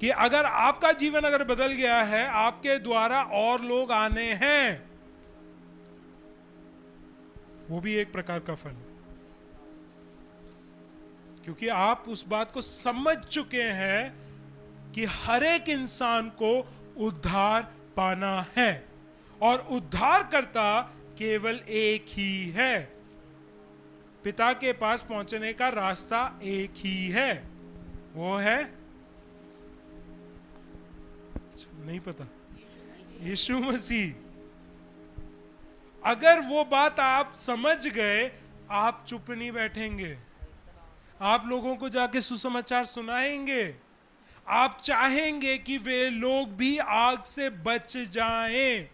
Speaker 1: कि अगर आपका जीवन अगर बदल गया है, आपके द्वारा और लोग आने हैं, वो भी एक प्रकार का फल है, क्योंकि आप उस बात को समझ चुके हैं कि हर एक इंसान को उद्धार पाना है और उद्धारकर्ता केवल एक ही है। पिता के पास पहुंचने का रास्ता एक ही है, वो है, नहीं पता, यीशु मसीह। अगर वो बात आप समझ गए, आप चुप नहीं बैठेंगे, आप लोगों को जाके सुसमाचार सुनाएंगे, आप चाहेंगे कि वे लोग भी आग से बच जाएं।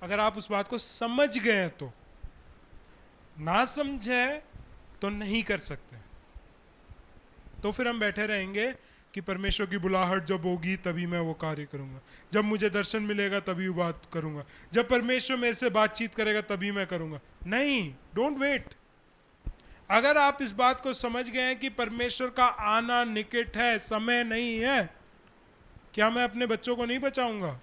Speaker 1: अगर आप उस बात को समझ गए तो, ना समझे तो नहीं कर सकते। तो फिर हम बैठे रहेंगे कि परमेश्वर की बुलाहट जब होगी तभी मैं वो कार्य करूंगा, जब मुझे दर्शन मिलेगा तभी वो बात करूंगा, जब परमेश्वर मेरे से बातचीत करेगा तभी मैं करूंगा। नहीं, डोंट वेट। अगर आप इस बात को समझ गए हैं कि परमेश्वर का आना निकट है, समय नहीं है, क्या मैं अपने बच्चों को नहीं बचाऊंगा?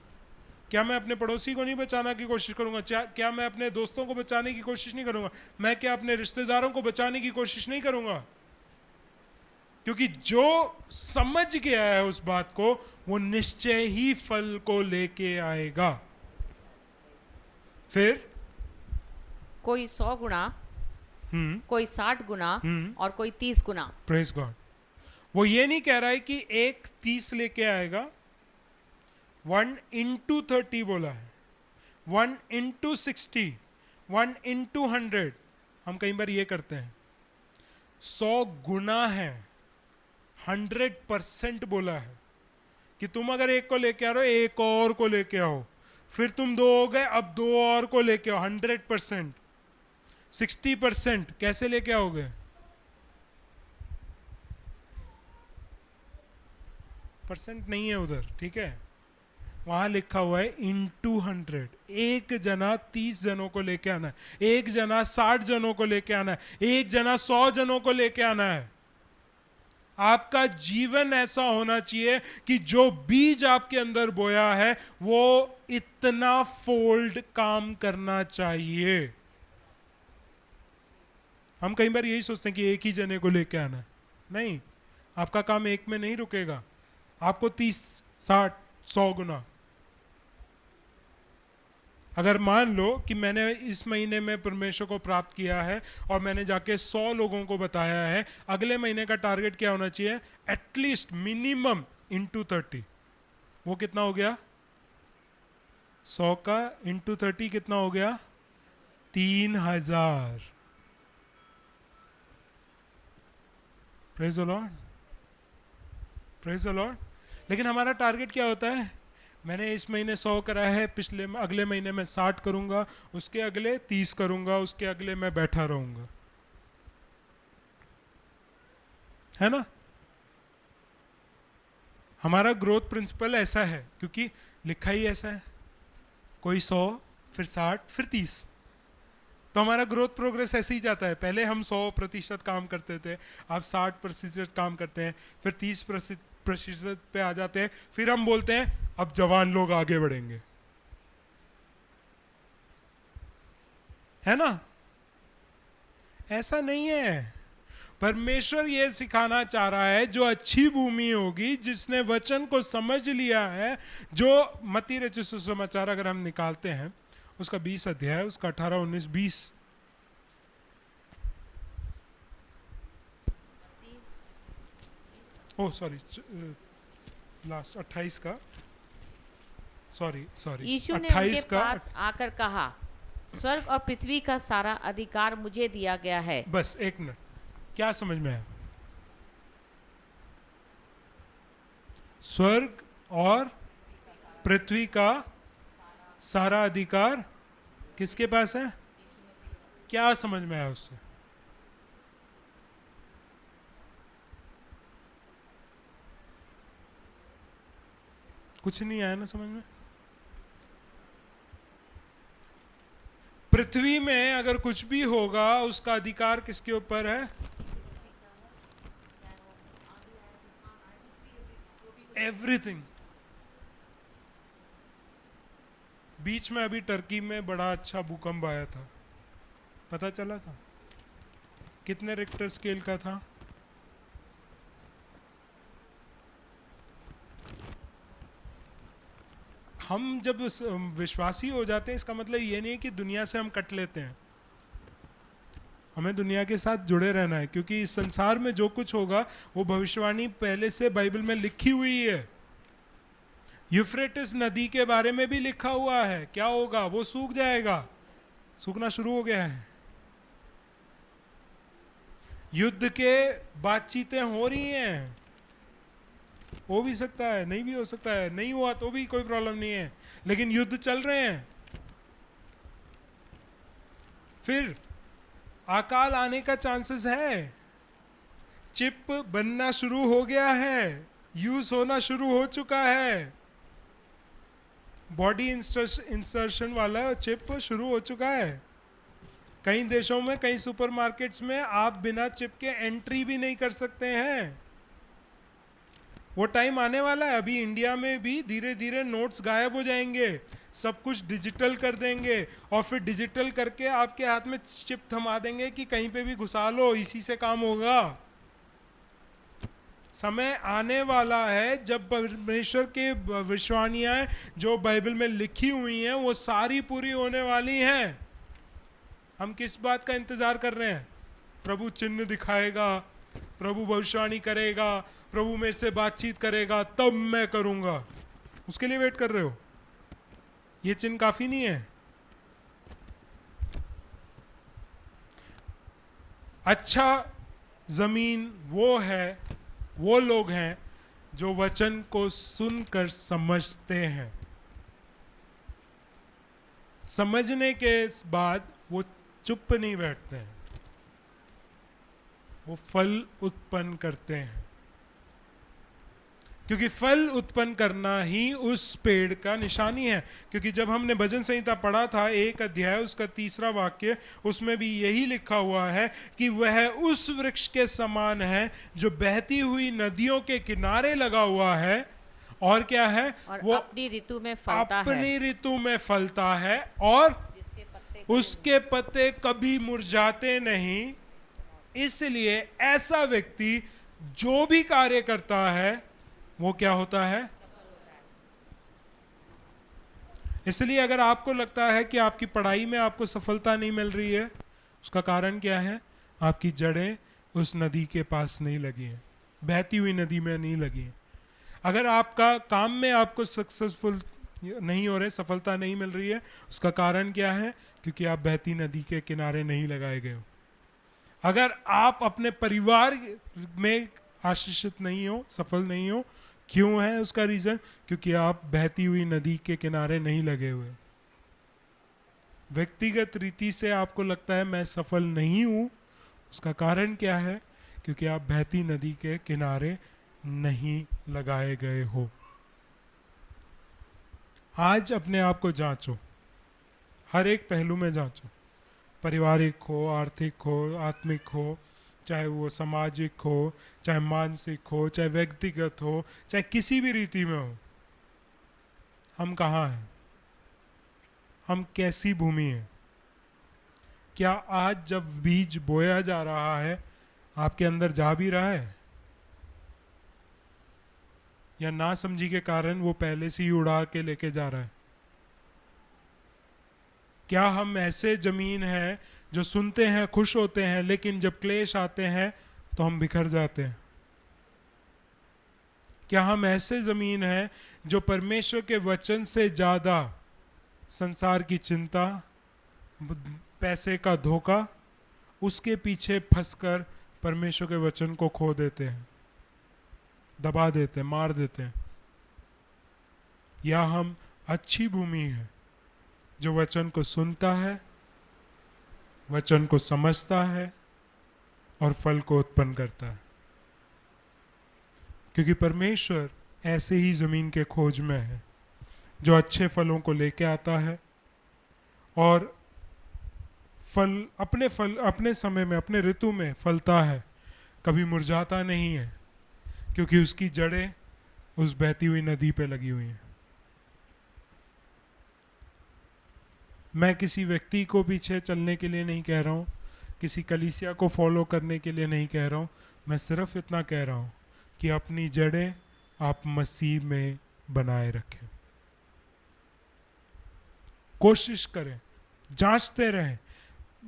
Speaker 1: क्या मैं अपने पड़ोसी को नहीं बचाने की कोशिश करूंगा? क्या मैं अपने दोस्तों को बचाने की कोशिश नहीं करूंगा? मैं क्या अपने रिश्तेदारों को बचाने की कोशिश नहीं करूंगा? क्योंकि जो समझ गया है उस बात को, वो निश्चय ही फल को लेके आएगा। फिर
Speaker 2: कोई 100 गुना, कोई 60 गुना और कोई 30 गुना।
Speaker 1: Praise God. वो ये नहीं कह रहा है कि एक 30 लेके आएगा, 1 into 30 बोला है, 1 into 60, 1 into 100। हम कई बार ये करते हैं, 100 गुना है, 100% बोला है कि तुम अगर एक को लेके आ रहे हो, एक और को लेके आओ, फिर तुम 2 हो गए, अब 2 और को लेके आओ। 100%, 60% कैसे लेके आओगे? परसेंट नहीं है उधर, ठीक है, वहां लिखा हुआ है into 100। एक जना 30 जनों को लेके आना है, एक जना 60 जनों को लेके आना है, एक जना 100 जनों को लेके आना है। आपका जीवन ऐसा होना चाहिए कि जो बीज आपके अंदर बोया है वो इतना फोल्ड काम करना चाहिए। हम कई बार यही सोचते हैं कि एक ही जने को लेके आना है। नहीं, आपका काम एक में नहीं रुकेगा, आपको 30, 60, 100 गुना। अगर मान लो कि मैंने इस महीने में परमेश्वर को प्राप्त किया है और मैंने जाके 100 लोगों को बताया है, अगले महीने का टारगेट क्या होना चाहिए? At least minimum into 30। वो कितना हो गया? 100 का into 30 कितना हो गया? 3000। Praise the Lord, praise the Lord. लेकिन हमारा टारगेट क्या होता है? मैंने इस महीने 100 कराया है, अगले महीने में 60 करूंगा, उसके अगले 30 करूंगा, उसके अगले मैं बैठा रहूंगा, है ना? हमारा ग्रोथ प्रिंसिपल ऐसा है क्योंकि लिखा ही ऐसा है, कोई 100, फिर 60, फिर 30। तो हमारा ग्रोथ प्रोग्रेस ऐसे ही जाता है। पहले हम 100% काम करते थे, अब 60% काम करते हैं, फिर 30% पे आ जाते हैं, फिर हम बोलते हैं अब जवान लोग आगे बढ़ेंगे, है ना? ऐसा नहीं है। परमेश्वर ये सिखाना चाह रहा है, जो अच्छी भूमि होगी, जिसने वचन को समझ लिया है, जो मत्ती रचित सुसमाचार अगर हम निकालते हैं उसका 20 अध्याय, उसका 18, 19, 20, ओह सॉरी, लास्ट 28 का, सॉरी
Speaker 2: यीशु ने उनके पास आकर कहा, स्वर्ग और पृथ्वी का सारा अधिकार मुझे दिया गया है।
Speaker 1: बस एक मिनट, क्या समझ में आया? स्वर्ग और पृथ्वी का सारा अधिकार किसके पास है? क्या समझ में आया उससे? कुछ नहीं आया ना समझ में? पृथ्वी में अगर कुछ भी होगा उसका अधिकार किसके ऊपर है? एवरीथिंग। बीच में अभी टर्की में बड़ा अच्छा भूकंप आया था, पता चला था? कितने रिक्टर स्केल का था? हम जब विश्वासी हो जाते हैं, इसका मतलब ये नहीं है कि दुनिया से हम कट लेते हैं। हमें दुनिया के साथ जुड़े रहना है, क्योंकि इस संसार में जो कुछ होगा वो भविष्यवाणी पहले से बाइबल में लिखी हुई है। यूफ्रेटिस नदी के बारे में भी लिखा हुआ है, क्या होगा? वो सूख जाएगा, सूखना शुरू हो गया है। युद्ध के बातचीतें हो रही हैं, हो भी सकता है, नहीं भी हो सकता है, नहीं हुआ तो भी कोई प्रॉब्लम नहीं है, लेकिन युद्ध चल रहे हैं। फिर अकाल आने का चांसेस है। चिप बनना शुरू हो गया है, यूज होना शुरू हो चुका है, बॉडी इंसर्शन वाला चिप शुरू हो चुका है। कई देशों में, कई सुपरमार्केट्स में आप बिना चिप के एंट्री भी नहीं कर सकते हैं। वो टाइम आने वाला है। अभी इंडिया में भी धीरे धीरे नोट्स गायब हो जाएंगे, सब कुछ डिजिटल कर देंगे, और फिर डिजिटल करके आपके हाथ में चिप थमा देंगे कि कहीं पे भी घुसा लो, इसी से काम होगा। समय आने वाला है जब परमेश्वर के भविष्यवाणियां जो बाइबल में लिखी हुई हैं वो सारी पूरी होने वाली हैं। हम किस बात का इंतजार कर रहे हैं? प्रभु चिन्ह दिखाएगा, प्रभु भविष्यवाणी करेगा, प्रभु मेरे से बातचीत करेगा, तब मैं करूंगा। उसके लिए वेट कर रहे हो? ये चिन्ह काफी नहीं है? अच्छा जमीन वो है, वो लोग हैं जो वचन को सुनकर समझते हैं। समझने के बाद वो चुप नहीं बैठते हैं, वो फल उत्पन्न करते हैं, क्योंकि फल उत्पन्न करना ही उस पेड़ का निशानी है। क्योंकि जब हमने भजन संहिता पढ़ा था 1 अध्याय उसका 3 वाक्य, उसमें भी यही लिखा हुआ है कि वह उस वृक्ष के समान है जो बहती हुई नदियों के किनारे लगा हुआ है, और क्या है?
Speaker 2: और
Speaker 1: वो
Speaker 2: अपनी ऋतु में फलता है,
Speaker 1: अपनी ऋतु में फलता है, और उसके पत्ते कभी मुरझाते नहीं। इसलिए ऐसा व्यक्ति जो भी कार्य करता है वो क्या होता है? इसलिए अगर आपको लगता है कि आपकी पढ़ाई में आपको सफलता नहीं मिल रही है, उसका कारण क्या है? आपकी जड़ें उस नदी के पास नहीं लगी हैं, बहती हुई नदी में नहीं लगी हैं। अगर आपका काम में आपको सक्सेसफुल नहीं हो रहे, सफलता नहीं मिल रही है, उसका कारण क्या है? क्योंकि आप बहती नदी के किनारे नहीं लगाए गए हो। अगर आप अपने परिवार में आशीषित नहीं हो, सफल नहीं हो, क्यों है उसका रीजन? क्योंकि आप बहती हुई नदी के किनारे नहीं लगे हुए। व्यक्तिगत रीति से आपको लगता है मैं सफल नहीं हूं, उसका कारण क्या है? क्योंकि आप बहती नदी के किनारे नहीं लगाए गए हो। आज अपने आप को जांचो, हर एक पहलू में जांचो, पारिवारिक हो, आर्थिक हो, आत्मिक हो, चाहे वो सामाजिक हो, चाहे मानसिक हो, चाहे व्यक्तिगत हो, चाहे किसी भी रीति में हो। हम कहाँ हैं? हम कैसी भूमि हैं? क्या आज जब बीज बोया जा रहा है आपके अंदर जा भी रहा है, या ना समझी के कारण वो पहले से ही उड़ा के लेके जा रहा है? क्या हम ऐसे जमीन हैं जो सुनते हैं, खुश होते हैं, लेकिन जब क्लेश आते हैं तो हम बिखर जाते हैं? क्या हम ऐसे जमीन हैं जो परमेश्वर के वचन से ज्यादा संसार की चिंता, पैसे का धोखा, उसके पीछे फंसकर परमेश्वर के वचन को खो देते हैं, दबा देते हैं, मार देते हैं? या हम अच्छी भूमि है जो वचन को सुनता है, वचन को समझता है और फल को उत्पन्न करता है? क्योंकि परमेश्वर ऐसे ही जमीन के खोज में है जो अच्छे फलों को लेके आता है, और फल अपने समय में, अपने ऋतु में फलता है, कभी मुरझाता नहीं है, क्योंकि उसकी जड़ें उस बहती हुई नदी पे लगी हुई हैं। मैं किसी व्यक्ति को पीछे चलने के लिए नहीं कह रहा हूँ, किसी कलीसिया को फॉलो करने के लिए नहीं कह रहा हूँ। मैं सिर्फ इतना कह रहा हूँ कि अपनी जड़ें आप मसीह में बनाए रखें। कोशिश करें, जांचते रहें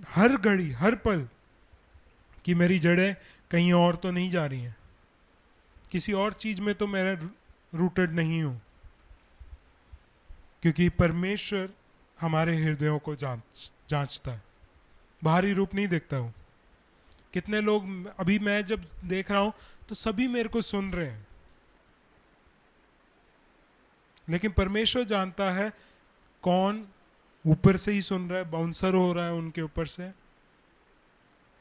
Speaker 1: हर घड़ी हर पल कि मेरी जड़ें कहीं और तो नहीं जा रही हैं, किसी और चीज में तो मैं रूटेड नहीं हूं। क्योंकि परमेश्वर हमारे हृदयों को जांचता है, बाहरी रूप नहीं देखता हूं। कितने लोग अभी मैं जब देख रहा हूं तो सभी मेरे को सुन रहे हैं, लेकिन परमेश्वर जानता है कौन ऊपर से ही सुन रहा है, बाउंसर हो रहा है उनके ऊपर से,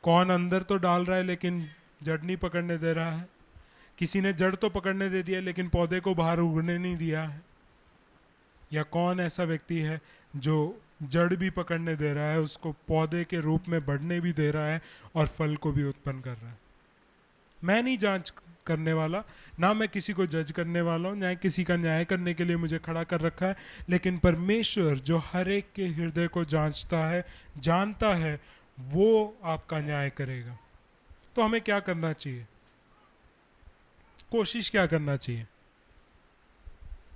Speaker 1: कौन अंदर तो डाल रहा है लेकिन जड़ नहीं पकड़ने दे रहा है। किसी ने जड़ तो पकड़ने दे दिया लेकिन पौधे को बाहर उगने नहीं दिया है। या कौन ऐसा व्यक्ति है जो जड़ भी पकड़ने दे रहा है, उसको पौधे के रूप में बढ़ने भी दे रहा है और फल को भी उत्पन्न कर रहा है। मैं नहीं जांच करने वाला, ना मैं किसी को जज करने वाला हूँ, ना किसी का न्याय करने के लिए मुझे खड़ा कर रखा है, लेकिन परमेश्वर जो हर एक के हृदय को जांचता है, जानता है, वो आपका न्याय करेगा। तो हमें क्या करना चाहिए? कोशिश क्या करना चाहिए?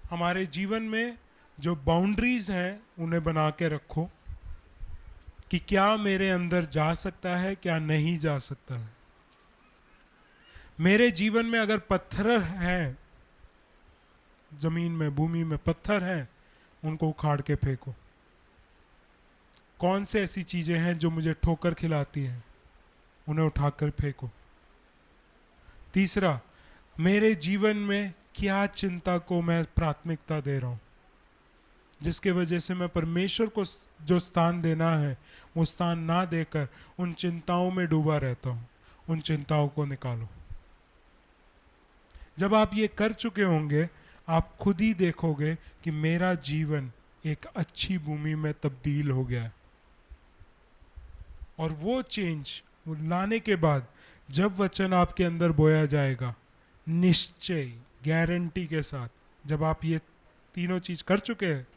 Speaker 1: हमारे जीवन में जो बाउंड्रीज हैं उन्हें बना के रखो कि क्या मेरे अंदर जा सकता है, क्या नहीं जा सकता है। मेरे जीवन में अगर पत्थर हैं, जमीन में भूमि में पत्थर हैं, उनको उखाड़ के फेंको। कौन से ऐसी चीजें हैं जो मुझे ठोकर खिलाती हैं, उन्हें उठाकर फेंको। तीसरा, मेरे जीवन में क्या चिंता को मैं प्राथमिकता दे रहा हूं, जिसके वजह से मैं परमेश्वर को जो स्थान देना है वो स्थान ना देकर उन चिंताओं में डूबा रहता हूं। उन चिंताओं को निकालो। जब आप ये कर चुके होंगे, आप खुद ही देखोगे कि मेरा जीवन एक अच्छी भूमि में तब्दील हो गया है। और वो चेंज लाने के बाद जब वचन आपके अंदर बोया जाएगा, निश्चय गारंटी के साथ, जब आप ये तीनों चीज कर चुके हैं,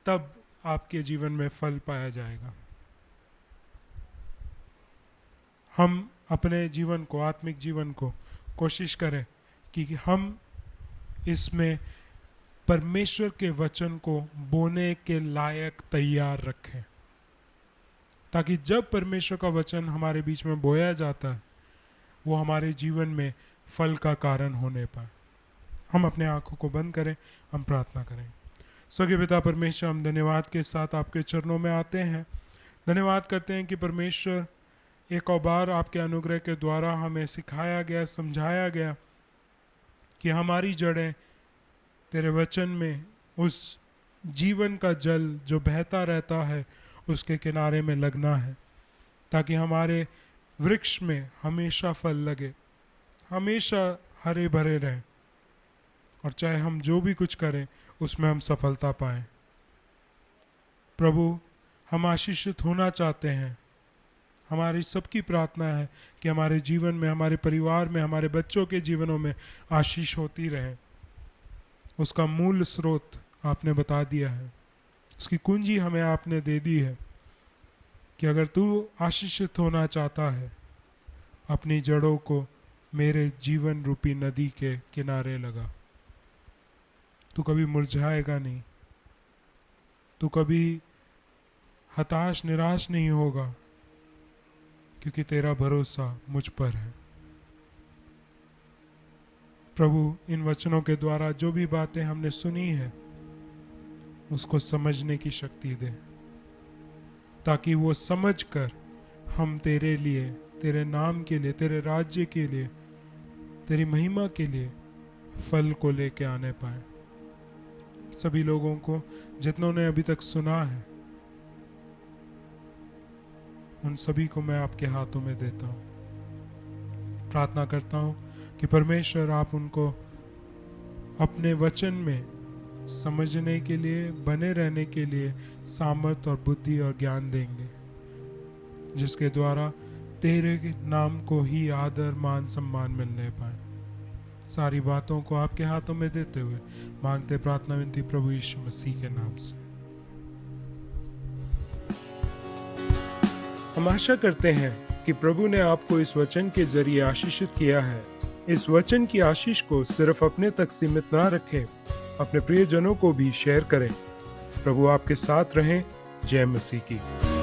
Speaker 1: तब आपके जीवन में फल पाया जाएगा। हम अपने जीवन को, आत्मिक जीवन को कोशिश करें कि हम इसमें परमेश्वर के वचन को बोने के लायक तैयार रखें, ताकि जब परमेश्वर का वचन हमारे बीच में बोया जाता है वो हमारे जीवन में फल का कारण होने पाए। हम अपने आंखों को बंद करें, हम प्रार्थना करें। स्वर्गीय पिता परमेश्वर, हम धन्यवाद के साथ आपके चरणों में आते हैं। धन्यवाद करते हैं कि परमेश्वर एक और बार आपके अनुग्रह के द्वारा हमें सिखाया गया, समझाया गया कि हमारी जड़ें तेरे वचन में उस जीवन का जल जो बहता रहता है उसके किनारे में लगना है, ताकि हमारे वृक्ष में हमेशा फल लगे, हमेशा हरे भरे रहें, और चाहे हम जो भी कुछ करें उसमें हम सफलता पाएं। प्रभु, हम आशीषित होना चाहते हैं। हमारी सबकी प्रार्थना है कि हमारे जीवन में, हमारे परिवार में, हमारे बच्चों के जीवनों में आशीष होती रहे। उसका मूल स्रोत आपने बता दिया है, उसकी कुंजी हमें आपने दे दी है कि अगर तू आशीषित होना चाहता है, अपनी जड़ों को मेरे जीवन रूपी नदी के किनारे लगा। तू कभी मुरझाएगा नहीं, तू कभी हताश निराश नहीं होगा, क्योंकि तेरा भरोसा मुझ पर है। प्रभु, इन वचनों के द्वारा जो भी बातें हमने सुनी है उसको समझने की शक्ति दे, ताकि वो समझकर हम तेरे लिए, तेरे नाम के लिए, तेरे राज्य के लिए, तेरी महिमा के लिए फल को लेके आने पाए। सभी लोगों को जितनों ने अभी तक सुना है, उन सभी को मैं आपके हाथों में देता हूँ। प्रार्थना करता हूँ कि परमेश्वर आप उनको अपने वचन में समझने के लिए, बने रहने के लिए सामर्थ और बुद्धि और ज्ञान देंगे, जिसके द्वारा तेरे नाम को ही आदर, मान, सम्मान मिलने पाए। सारी बातों को आपके हाथों में देते हुए मांगते प्रार्थना विनती प्रभु यीशु मसीह के नाम से। हम आशा करते हैं कि प्रभु ने आपको इस वचन के जरिए आशीषित किया है। इस वचन की आशीष को सिर्फ अपने तक सीमित ना रखें, अपने प्रियजनों को भी शेयर करें। प्रभु आपके साथ रहें। जय मसीह की।